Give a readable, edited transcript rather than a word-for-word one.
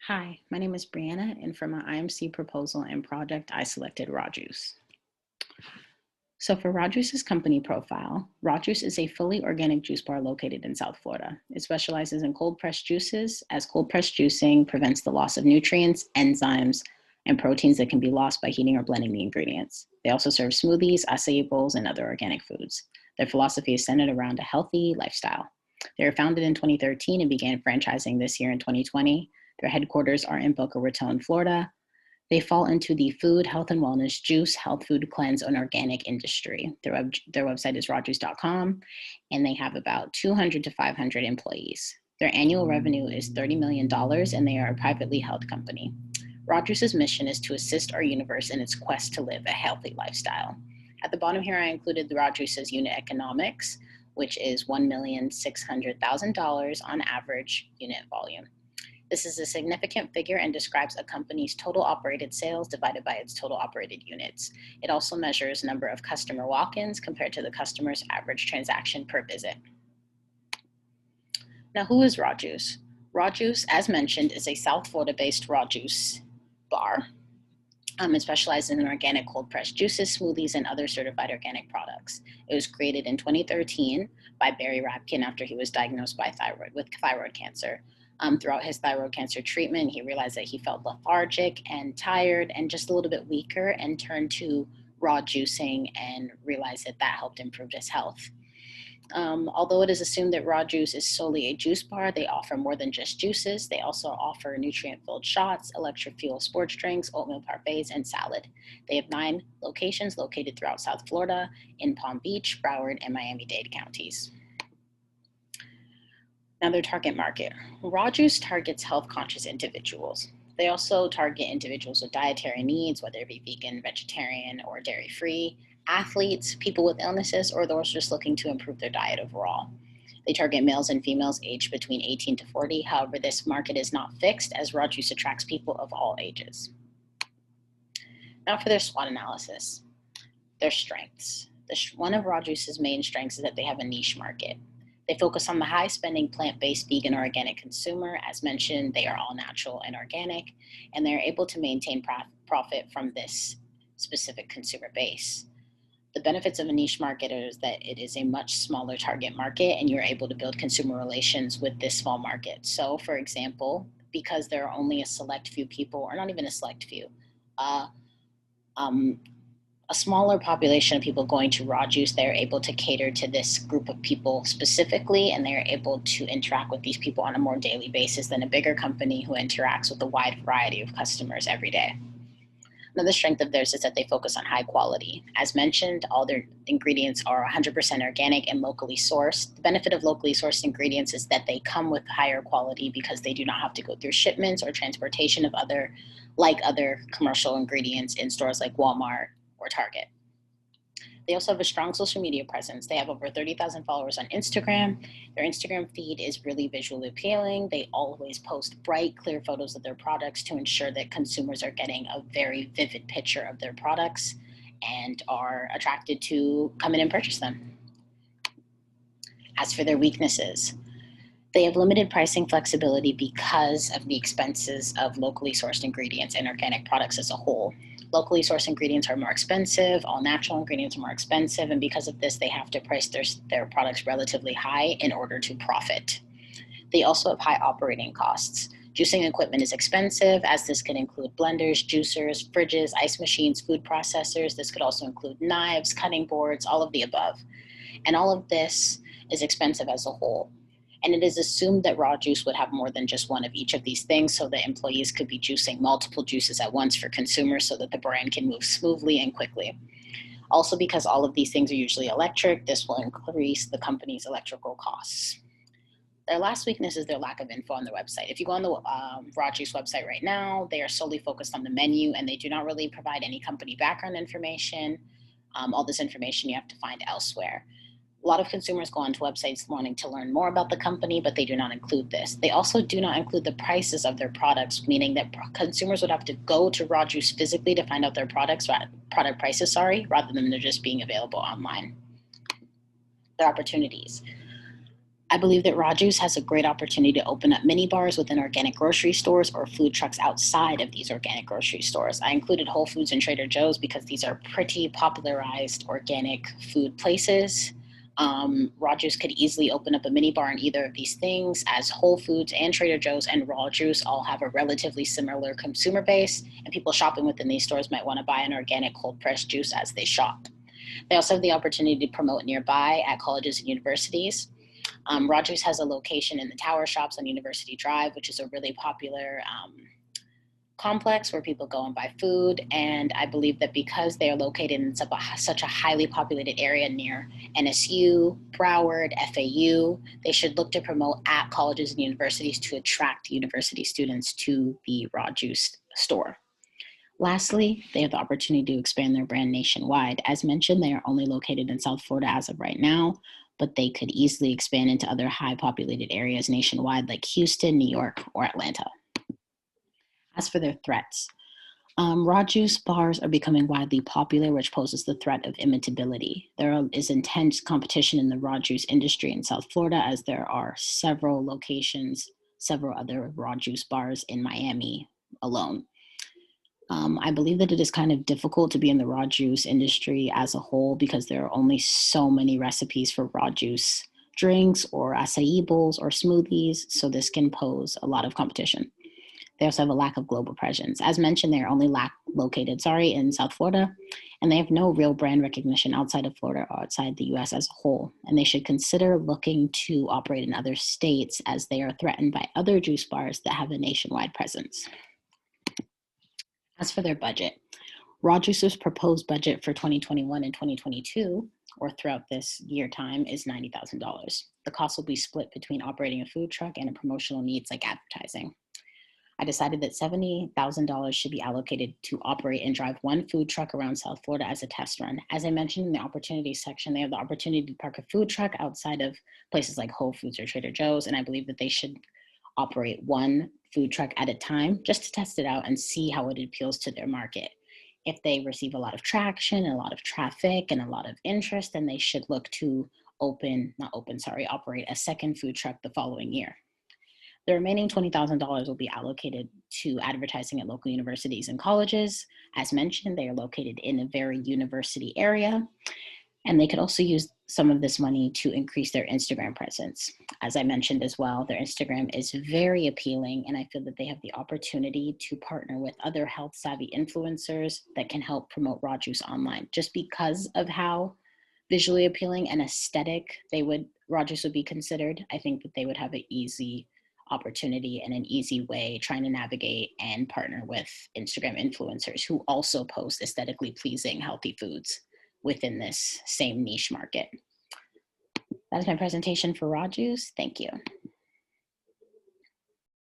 Hi, my name is Brianna, and for my IMC proposal and project, I selected Raw Juice. So for Raw Juice's company profile, Raw Juice is a fully organic juice bar located in South Florida. It specializes in cold-pressed juices, as cold-pressed juicing prevents the loss of nutrients, enzymes, and proteins that can be lost by heating or blending the ingredients. They also serve smoothies, acai bowls, and other organic foods. Their philosophy is centered around a healthy lifestyle. They were founded in 2013 and began franchising this year in 2020. Their headquarters are in Boca Raton, Florida. They fall into the food, health and wellness, juice, health, food, cleanse, and organic industry. Their website is rawjuice.com, and they have about 200 to 500 employees. Their annual revenue is $30 million, and they are a privately held company. Raw Juice's mission is to assist our universe in its quest to live a healthy lifestyle. At the bottom here, I included the Raw Juice's unit economics, which is $1,600,000 on average unit volume. This is a significant figure and describes a company's total operated sales divided by its total operated units. It also measures number of customer walk-ins compared to the customer's average transaction per visit. Now, who is Raw Juice? Raw Juice, as mentioned, is a South Florida-based raw juice bar. It specializes in organic cold-pressed juices, smoothies, and other certified organic products. It was created in 2013 by Barry Rapkin after he was diagnosed with thyroid cancer. Throughout his thyroid cancer treatment, he realized that he felt lethargic and tired and just a little bit weaker, and turned to raw juicing and realized that that helped improve his health. Although it is assumed that Raw Juice is solely a juice bar, they offer more than just juices. They also offer nutrient-filled shots, electric fuel sports drinks, oatmeal parfaits, and salad. They have 9 locations located throughout South Florida, in Palm Beach, Broward, and Miami-Dade counties. Now, their target market. Raw Juice targets health-conscious individuals. They also target individuals with dietary needs, whether it be vegan, vegetarian, or dairy-free, athletes, people with illnesses, or those just looking to improve their diet overall. They target males and females aged between 18 to 40. However, this market is not fixed, as Raw Juice attracts people of all ages. Now for their SWOT analysis. Their strengths. One of Raw Juice's main strengths is that they have a niche market. They focus on the high-spending plant-based vegan or organic consumer. As mentioned, they are all natural and organic, and they're able to maintain profit from this specific consumer base. The benefits of a niche market is that it is a much smaller target market, and you're able to build consumer relations with this small market. So, for example, because there are only a select few people, or not even a select few, a smaller population of people going to Raw Juice, they're able to cater to this group of people specifically, and they're able to interact with these people on a more daily basis than a bigger company who interacts with a wide variety of customers every day. Another strength of theirs is that they focus on high quality. As mentioned, all their ingredients are 100% organic and locally sourced. The benefit of locally sourced ingredients is that they come with higher quality because they do not have to go through shipments or transportation of other commercial ingredients in stores like Walmart or Target. They also have a strong social media presence. They have over 30,000 followers on Instagram. Their Instagram feed is really visually appealing. They always post bright, clear photos of their products to ensure that consumers are getting a very vivid picture of their products and are attracted to come in and purchase them. As for their weaknesses, they have limited pricing flexibility because of the expenses of locally sourced ingredients and organic products as a whole. Locally sourced ingredients are more expensive, all natural ingredients are more expensive, and because of this, they have to price their products relatively high in order to profit. They also have high operating costs. Juicing equipment is expensive, as this could include blenders, juicers, fridges, ice machines, food processors. This could also include knives, cutting boards, all of the above. And all of this is expensive as a whole. And it is assumed that Raw Juice would have more than just one of each of these things, so that employees could be juicing multiple juices at once for consumers so that the brand can move smoothly and quickly. Also, because all of these things are usually electric, this will increase the company's electrical costs. Their last weakness is their lack of info on their website. If you go on the Raw Juice website right now, they are solely focused on the menu, and they do not really provide any company background information. All this information you have to find elsewhere. A lot of consumers go onto websites wanting to learn more about the company, but they do not include this. They also do not include the prices of their products, meaning that consumers would have to go to Raw Juice physically to find out their product prices, rather than they're just being available online. Their opportunities. I believe that Raw Juice has a great opportunity to open up mini bars within organic grocery stores or food trucks outside of these organic grocery stores. I included Whole Foods and Trader Joe's because these are pretty popularized organic food places. Raw Juice could easily open up a mini bar in either of these things, as Whole Foods and Trader Joe's and Raw Juice all have a relatively similar consumer base, and people shopping within these stores might want to buy an organic cold pressed juice as they shop. They also have the opportunity to promote nearby at colleges and universities. Rogers has a location in the Tower Shops on University Drive, which is a really popular complex where people go and buy food. And I believe that because they are located in such a highly populated area near NSU, Broward, FAU, they should look to promote at colleges and universities to attract university students to the Raw Juice store. Lastly, they have the opportunity to expand their brand nationwide. As mentioned, they are only located in South Florida as of right now, but they could easily expand into other high populated areas nationwide like Houston, New York, or Atlanta. As for their threats, raw juice bars are becoming widely popular, which poses the threat of imitability. There is intense competition in the raw juice industry in South Florida, as there are several locations, several other raw juice bars in Miami alone. I believe that it is kind of difficult to be in the raw juice industry as a whole because there are only so many recipes for raw juice drinks or acai bowls or smoothies, so this can pose a lot of competition. They also have a lack of global presence. As mentioned, they are only located in South Florida, and they have no real brand recognition outside of Florida or outside the US as a whole. And they should consider looking to operate in other states as they are threatened by other juice bars that have a nationwide presence. As for their budget, Raw Juice's proposed budget for 2021 and 2022, or throughout this year time, is $90,000. The cost will be split between operating a food truck and promotional needs like advertising. I decided that $70,000 should be allocated to operate and drive one food truck around South Florida as a test run. As I mentioned in the opportunities section, they have the opportunity to park a food truck outside of places like Whole Foods or Trader Joe's, and I believe that they should operate one food truck at a time just to test it out and see how it appeals to their market. If they receive a lot of traction and a lot of traffic and a lot of interest, then they should look to operate a second food truck the following year. The remaining $20,000 will be allocated to advertising at local universities and colleges. As mentioned, they are located in a very university area, and they could also use some of this money to increase their Instagram presence. As I mentioned as well, their Instagram is very appealing, and I feel that they have the opportunity to partner with other health-savvy influencers that can help promote Raw Juice online. Just because of how visually appealing and aesthetic Raw Juice would be considered, I think that they would have an easy opportunity and an easy way trying to navigate and partner with Instagram influencers who also post aesthetically pleasing healthy foods within this same niche market. That's my presentation for Raw Juice. Thank you.